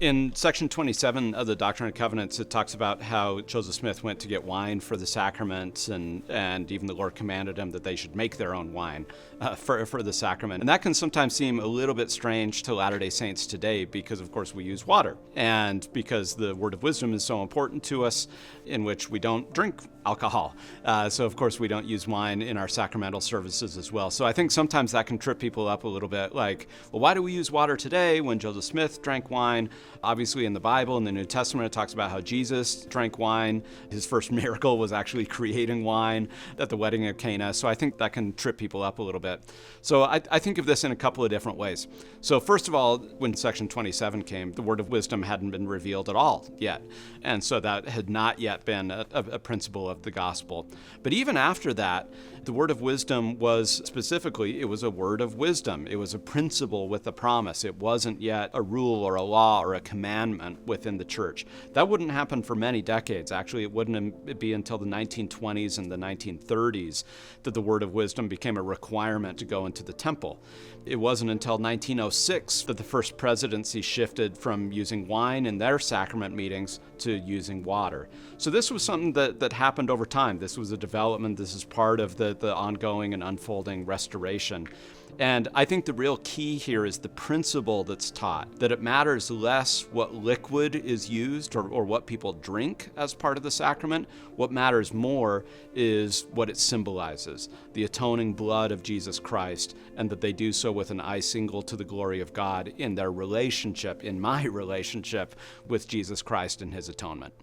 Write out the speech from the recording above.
In section 27 of the Doctrine and Covenants, it talks about how Joseph Smith went to get wine for the sacraments, and even the Lord commanded him that they should make their own wine for the sacrament. And that can sometimes seem a little bit strange to Latter-day Saints today because, of course, we use water, and because the word of wisdom is so important to us, in which we don't drink alcohol. So, of course, we don't use wine in our sacramental services as well. So I think sometimes that can trip people up a little bit, like, well, why do we use water today when Joseph Smith drank wine? Obviously, in the Bible, in the New Testament, it talks about how Jesus drank wine. His first miracle was actually creating wine at the wedding of Cana. So I think that can trip people up a little bit. So I think of this in a couple of different ways. So first of all, when section 27 came, the word of wisdom hadn't been revealed at all yet. And so that had not yet been a principle of the gospel. But even after that, the word of wisdom was specifically, it was a word of wisdom. It was a principle with a promise. It wasn't yet a rule or a law or a commandment within the church. That wouldn't happen for many decades. Actually, it wouldn't be until the 1920s and the 1930s that the word of wisdom became a requirement to go into the temple. It wasn't until 1906 that the first presidency shifted from using wine in their sacrament meetings to using water. So this was something that happened over time. This was a development. This is part of the ongoing and unfolding restoration. And I think the real key here is the principle that's taught, that it matters less what liquid is used or what people drink as part of the sacrament. What matters more is what it symbolizes, the atoning blood of Jesus Christ, and that they do so with an eye single to the glory of God in their relationship, in my relationship with Jesus Christ and his atonement.